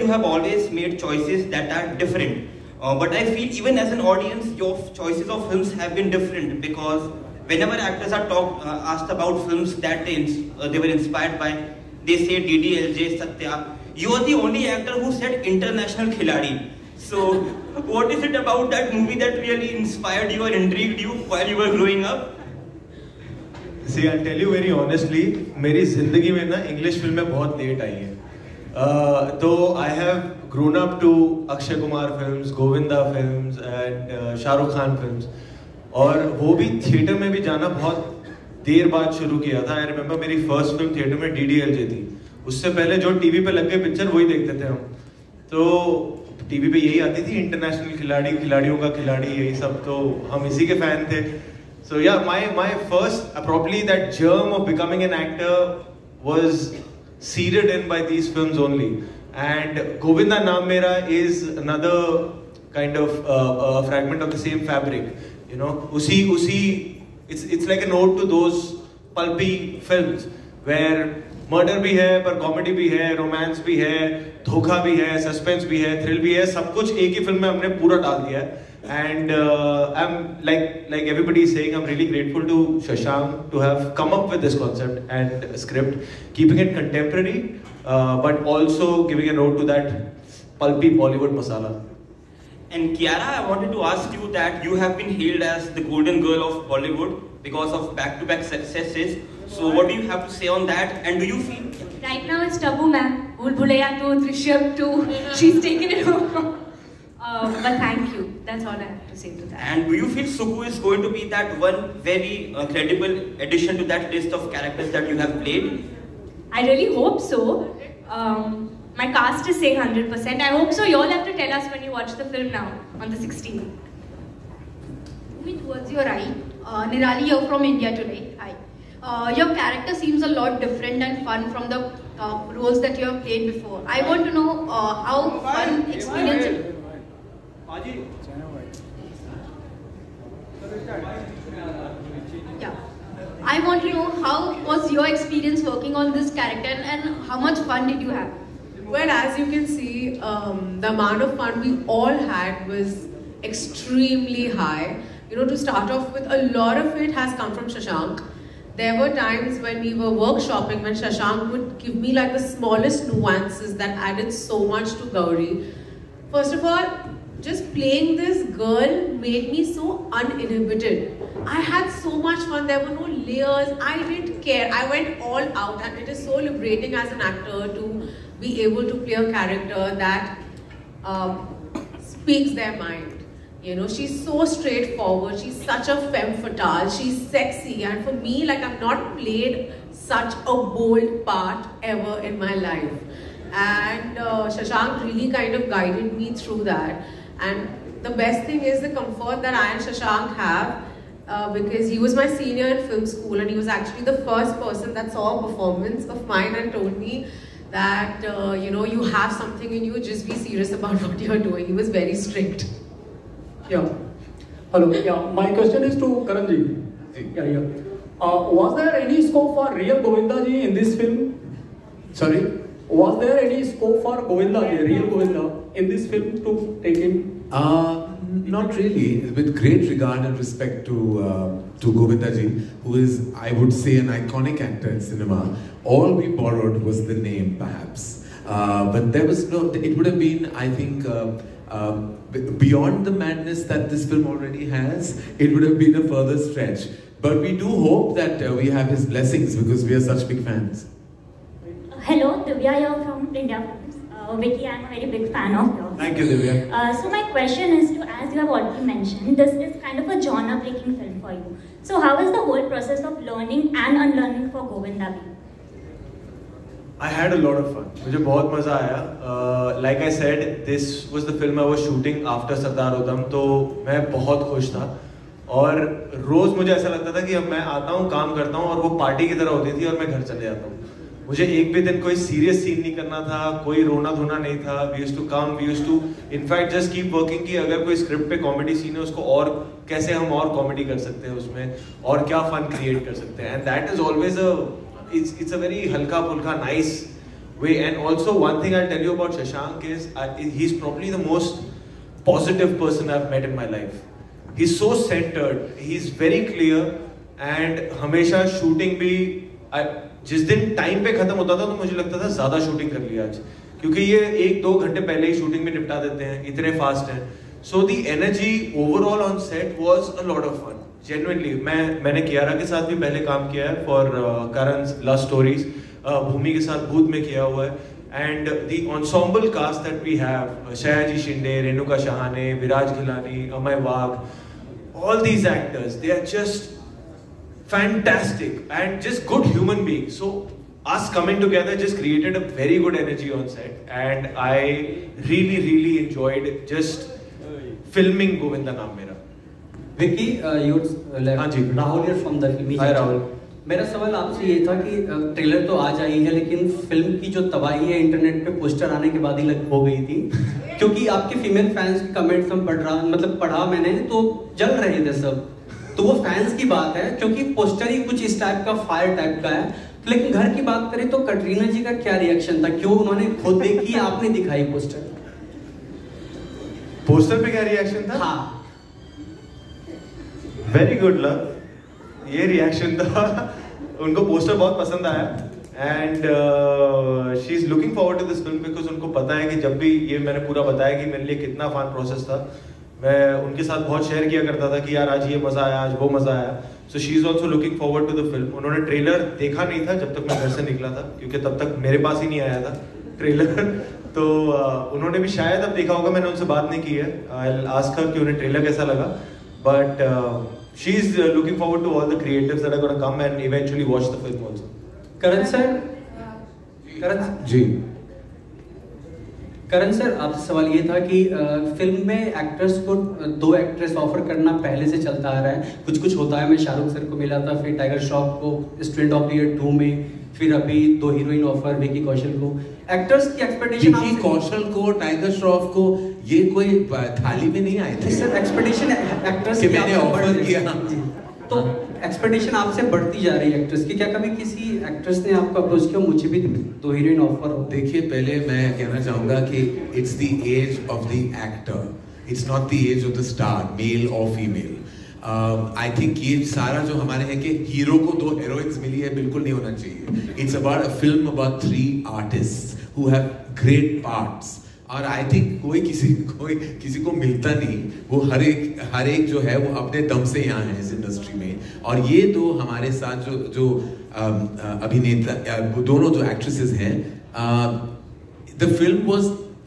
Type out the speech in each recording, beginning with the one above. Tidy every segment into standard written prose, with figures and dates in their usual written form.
you have always made choices that are different. But I feel even as an audience, your choices of films have been different, because whenever actors are asked about films that they were inspired by, they say DDLJ, Satya. You are the only actor who said international khiladi. So, what is it about that movie that really inspired you or intrigued you while you were growing up? See, I'll tell you very honestly, मेरी जिंदगी में ना English फिल्में बहुत late आई हैं. तो I have grown up to Akshay Kumar films, Govinda films and Shah Rukh Khan films. और वो भी थिएटर में भी जाना बहुत देर बाद शुरू किया था. I remember मेरी first film थिएटर में DDLJ थी. उससे पहले जो टीवी पे लग गए पिक्चर वही देखते थे हम. तो टीवी पे यही आती थी, इंटरनेशनल खिलाड़ी, खिलाड़ियों का खिलाड़ी, यही सब. तो हम इसी के फैन थे. So yeah, my first, probably that germ of becoming an actor was seeded in by these films only. And Govinda Naam Mera is another kind of fragment of the same fabric. You know, it's like an ode to those pulpy films where murder भी है, पर comedy भी है, romance भी है, धोखा भी है, suspense भी है, thrill भी है, सब कुछ एक ही फिल्म में हमने पूरा डाल दिया है. And I'm like everybody is saying, I'm really grateful to Shashank to have come up with this concept and script, keeping it contemporary, but also giving a note to that pulpy Bollywood masala. And Kiara, I wanted to ask you that you have been hailed as the golden girl of Bollywood because of back-to-back successes. So what do you have to say on that? And do you feel? Right now it's Tabu ma'am. Bhool Bhulaiya 2, Drishyam 2. She's taken it over. But thank you. That's all I have to say to that. And do you feel Sugu is going to be that one very credible addition to that list of characters that you have played? I really hope so. My cast is saying 100%. I hope so. You all have to tell us when you watch the film now on the 16th. Moving towards your right, Nirali, you're from India today. Hi. Your character seems a lot different and fun from the roles that you have played before. I want to know how fun experience. Yeah. I want to know how was your experience working on this character and how much fun did you have? Well, as you can see, the amount of fun we all had was extremely high. You know, to start off with, a lot of it has come from Shashank. There were times when we were workshopping when Shashank would give me like the smallest nuances that added so much to Gauri. First of all, just playing this girl made me so uninhibited. I had so much fun. There were no layers. I didn't care. I went all out, and it is so liberating as an actor to be able to play a character that speaks their mind. You know, she's so straightforward. She's such a femme fatale. She's sexy, and for me, like, I've not played such a bold part ever in my life. And Shashank really kind of guided me through that. And the best thing is the comfort that I and Shashank have, because he was my senior in film school, and he was actually the first person that saw a performance of mine and told me that, you know, you have something in you, just be serious about what you're doing. He was very strict. Yeah. Hello. Yeah. My question is to Karanji. Yeah. Was there any scope for real Govinda ji in this film? Sorry? Was there any scope for Govinda ji, real Govinda, in this film to take him? Not really. With great regard and respect to Govinda ji, who is, I would say, an iconic actor in cinema. All we borrowed was the name, perhaps. But there was no. It would have been, I think, beyond the madness that this film already has. It would have been a further stretch. But we do hope that we have his blessings because we are such big fans. Hello, Divya here from India Films. Vicky, I'm a very big fan of yours. Thank you, Divya. So my question is to, as you have already mentioned, this is kind of a genre-breaking film for you. So how is the whole process of learning and unlearning for Govinda been? I had a lot of fun. मुझे बहुत मजा आया. Like I said, this was the film I was shooting after Sardar Udham, तो मैं बहुत खुश था. और रोज मुझे ऐसा लगता था कि अब मैं आता हूँ, काम करता हूँ, और वो पार्टी की तरह होती थी और मैं घर चले जाता हूँ. मुझे एक भी दिन कोई सीरियस सीन नहीं करना था, कोई रोना धोना नहीं था. We used to come, we used to, in fact, just keep working कि अगर कोई स्क्रिप्ट पे कॉमेडी सीन है उसको और कैसे हम और कॉमेडी कर सकते हैं उसमें, और क्या फन क्रिएट कर सकते हैं. And that is always a, it's a very हल्का फुल्का nice way. And also one thing I'll tell you about Shashank is he's probably the most positive person I've met in my life. He's so centered, he's very clear, and हमेशा shooting भी जिस दिन time पे खत्म होता था तो मुझे लगता था ज़्यादा शूटिंग कर लिया आज, क्योंकि ये 1-2 घंटे पहले ही शूटिंग में निपटा देते हैं, इतने फास्ट हैं. So the energy overall on set was a lot of fun. Genuinely, मैंने कियारा के साथ भी पहले काम किया है for Karan's Love Stories, भूमि के साथ भूत में किया हुआ है. And the ensemble cast that we have, Shayaji Shinde, Renuka Shahane, Viraj Ghilani, Amay Wagh, all these actors, they are just fantastic and just good human beings. So us coming together just created a very good energy on set, and I really enjoyed just filming Govinda Naam Mera. Vicky, you left. Rahul here from the Filmy. Hi Rahul. मेरा सवाल आपसे ये था कि trailer तो आज आई है, लेकिन फिल्म की जो तबाही है इंटरनेट पे पोस्टर आने के बाद ही हो गई थी, क्योंकि आपके फीमेल फैंस के कमेंट्स हम पढ़ा मैंने तो जल रहे थे सब. तो वो फैंस की बात है, क्योंकि पोस्टर ही कुछ इस टाइप का फायर टाइप का है. लेकिन घर की बात करें तो कटरीना जी का क्या रिएक्शन था? क्यों उन्होंने खुद देखी, आपने दिखाई पोस्टर पे क्या रिएक्शन था? हाँ, वेरी गुड लव, ये रिएक्शन था. उनको पोस्टर बहुत पसंद आया and she is looking forward to this film, because उनको पता है कि जब भी ये मैंने पूरा बताया कि मेरे लिए कितना फन प्रोसेस था, मैं उनके साथ बहुत शेयर किया करता था कि यार आज ये मजा आया, आज वो मजा आया. So she is also looking forward to the film. उन्होंने ट्रेलर देखा नहीं था जब तक मैं घर से निकला था, क्योंकि तब तक मेरे पास ही नहीं आया था ट्रेलर. तो उन्होंने भी शायद अब देखा होगा, मैंने उनसे बात नहीं की है. आई विल आस्क हर कि उन्हें ट्रेलर कैसा लगा, but she is looking forward to all the creatives that are going to come and eventually watch the film also. Karan sir आपसे सवाल ये था कि फिल्म में एक्टर्स को 2 एक्ट्रेस ऑफर करना पहले से चलता आ रहा है, कुछ होता है. मैं शाहरुख सर को मिला था, फिर टाइगर श्रॉफ को स्टूडेंट ऑफ द ईयर 2 में, फिर अभी 2 हीरोइन ऑफर, विकी कौशल को. एक्टर्स की एक्सपेक्टेशन, विकी कौशल को, टाइगर श्रॉफ को, ये कोई थाली में नहीं आए थे सर. एक्सपेक्टेशन एक्टर्स की मैंने ऑफर किया, तो एक्सपेक्टेशन आपसे बढ़ती जा रही है एक्ट्रेस की. क्या कभी किसी एक्ट्रेस ने आपको अप्रोच किया, मुझे भी 2 हीरोइन ऑफर हो? देखिए, पहले मैं कहना चाहूंगा कि it's the age of the actor, it's not the age of the star, male और फीमेल. आई थिंक ये सारा जो हमारे है कि हीरो को 2 हीरोइंस मिली है, बिल्कुल नहीं होना चाहिए. It's about a film about 3 artist who have great parts. और आई थिंक कोई किसी को मिलता नहीं. वो हर एक जो है वो अपने दम से यहाँ है इस इंडस्ट्री में. और ये 2 हमारे साथ जो अभिनेता, दोनों जो एक्ट्रेसेस हैं, the film was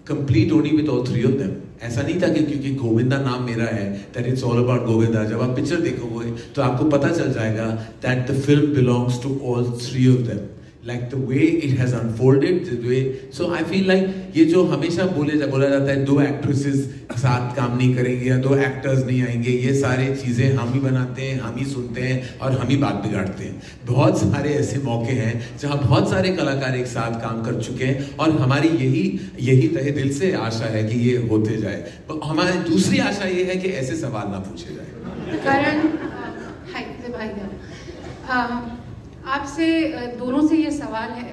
complete only with all 3 of them. ऐसा नहीं था कि क्योंकि गोविंदा नाम मेरा है that it's all about Govinda. जब आप पिक्चर देखोगे तो आपको पता चल जाएगा that the film belongs to all 3 of them. Like the way it has unfolded, the way, so I feel like ये जो हमेशा बोला जाता है 2 एक्ट्रेसेस साथ काम नहीं करेंगे या 2 एक्टर्स नहीं आएंगे, ये सारे चीज़ें हम ही बनाते हैं, हम ही सुनते हैं और हम ही बात बिगाड़ते हैं. बहुत सारे ऐसे मौके हैं जहाँ बहुत सारे कलाकार एक साथ काम कर चुके हैं, और हमारी यही तहे दिल से आशा है कि ये होते जाए. हमारी दूसरी आशा ये है कि ऐसे सवाल ना पूछे जाए. करण, आपसे दोनों से ये सवाल है,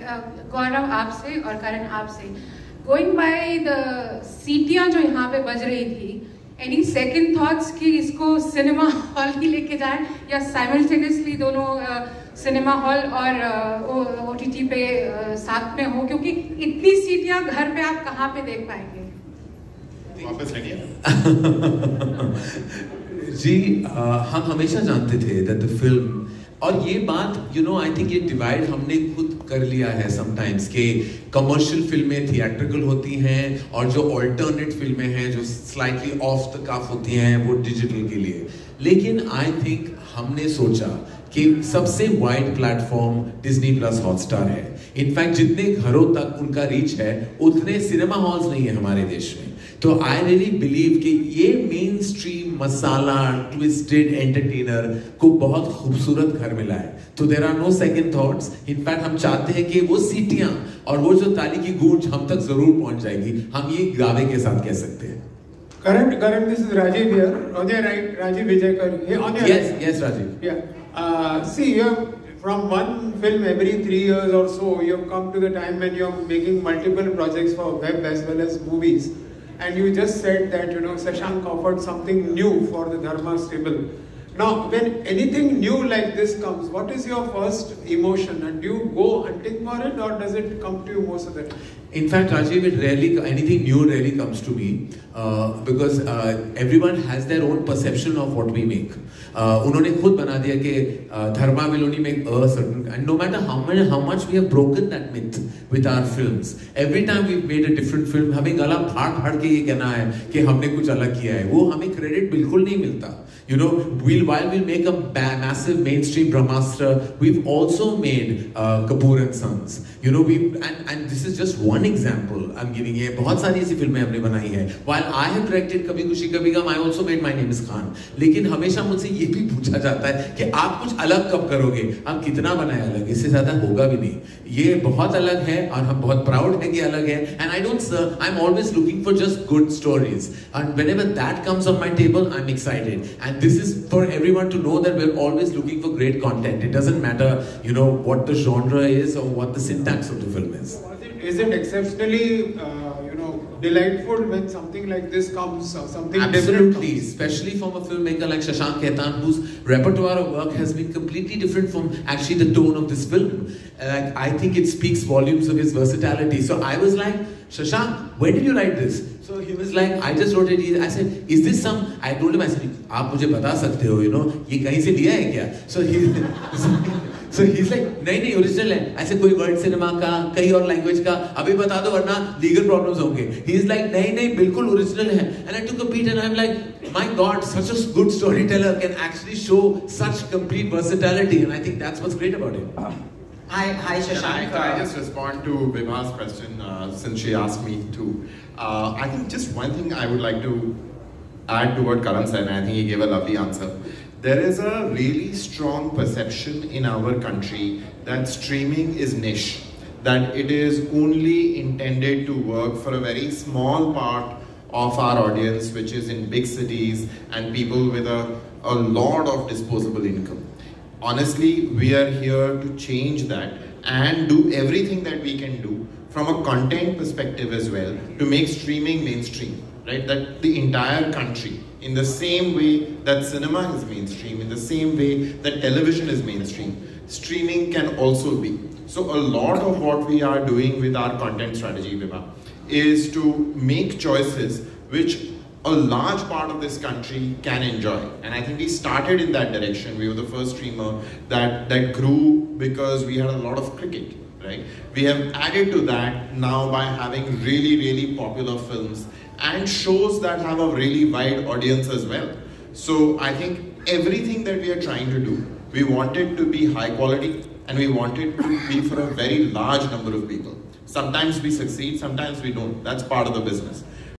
गौरव आपसे और करण आपसे. गोइंग बाय द सीटियाँ जो यहाँ पे बज रही थी, एनी सेकंड थॉट्स कि इसको सिनेमा हॉल ही लेके जाए, या साइमल्टेनियसली दोनों सिनेमा हॉल और OTT पे साथ में हो, क्योंकि इतनी सीटियाँ घर पे आप कहाँ पे देख पाएंगे? वापस जी, हम हमेशा जानते थे दैट द फिल्म, और ये बात आई थिंक ये डिवाइड हमने खुद कर लिया है समटाइम्स कि कमर्शियल फिल्में थिएट्रिकल होती हैं और जो ऑल्टरनेट फिल्में हैं जो स्लाइटली ऑफ द कफ होती हैं वो डिजिटल के लिए. लेकिन आई थिंक हमने सोचा कि सबसे wide platform Disney plus Hotstar है. इनफैक्ट जितने घरों तक उनका रीच है उतने सिनेमा हॉल्स नहीं है हमारे देश में. तो आई रियली बिलीव कि ये mainstream masala twisted entertainer को बहुत खूबसूरत घर मिला है. तो there are no second thoughts. In fact हम चाहते हैं कि वो सीटियां और वो जो ताली की गूंज हम तक जरूर पहुंच जाएगी, हम ये दावे के साथ कह सकते हैं. Karan, this is Rajiv here. On your right, Rajiv Vijayakar. Here, on your yes, Rajiv. Yeah. See, you have from one film every 3 years or so, you have come to the time when you are making multiple projects for web as well as movies. And you just said that, you know, Shashank offered something new for the Dharma stable. Now, when anything new like this comes, what is your first emotion? And do you go hunting for it, or does it come to you most of the time? In fact, Rajiv, anything new rarely comes to me because everyone has their own perception of what we make. उन्होंने खुद बना दिया कि Dharma will only make a certain, and no matter how much we have broken that myth with our films, every time we've made a different film, हमें गला फाड़ के ये कहना है कि हमने कुछ अलग किया है, वो हमें credit बिल्कुल नहीं मिलता. You know, while we'll make a massive mainstream Brahmastra, we've also made Kapoor and Sons. You know, and this is just one example I'm giving you. बहुत सारी ऐसी फिल्में हमने बनाई है. While I have directed कभी खुशी कभी गम, I also made My Name Is Khan. लेकिन हमेशा मुझसे ये भी पूछा जाता है कि आप कुछ अलग कब करोगे? आप कितना बनाए अलग? इससे ज़्यादा होगा भी नहीं. ये बहुत अलग है और हम बहुत proud हैं कि अलग है. And I'm always looking for just good stories. And whenever that comes on my table, I'm excited. And this is for everyone to know that we're always looking for great content. It doesn't matter, you know, what the genre is or what the syntax of the film is. Is it exceptionally, delightful when something like this comes, or something Absolutely, different comes? Especially from a filmmaker like Shashank Khaitan, whose repertoire of work has been completely different from actually the tone of this film. I think it speaks volumes of his versatility. So I was like, Shashank, when did you write this? So he was like, I just wrote it. I said, is this some? I told him, I said, आप मुझे बता सकते हो, you know, ये कहीं से लिया है क्या? So he's like, नहीं original है. I said, कोई word cinema का, कई और language का, अभी बता दो वरना legal problems होंगे. He's like, नहीं बिल्कुल original है. And I took a beat and I'm like, my God, such a good storyteller can actually show such complete versatility, and I think that's what's great about him. Hi, Shashank. Can I just respond to Vibha's question since she asked me to? I think just one thing I would like to add to what Karan said, and I think he gave a lovely answer. There is a really strong perception in our country that streaming is niche, that it is only intended to work for a very small part of our audience, which is in big cities and people with a lot of disposable income. Honestly, we are here to change that and do everything that we can do from a content perspective as well to make streaming mainstream, right? That the entire country, in the same way that cinema is mainstream, in the same way that television is mainstream, streaming can also be. So a lot of what we are doing with our content strategy, Vibha, is to make choices which a large part of this country can enjoy. And I think we started in that direction. We were the first streamer that grew because we had a lot of cricket, right? We have added to that now by having really, really popular films and shows that have a really wide audience as well. So I think everything that we are trying to do, we want it to be high quality and we want it to be for a very large number of people. Sometimes we succeed, sometimes we don't. That's part of the business.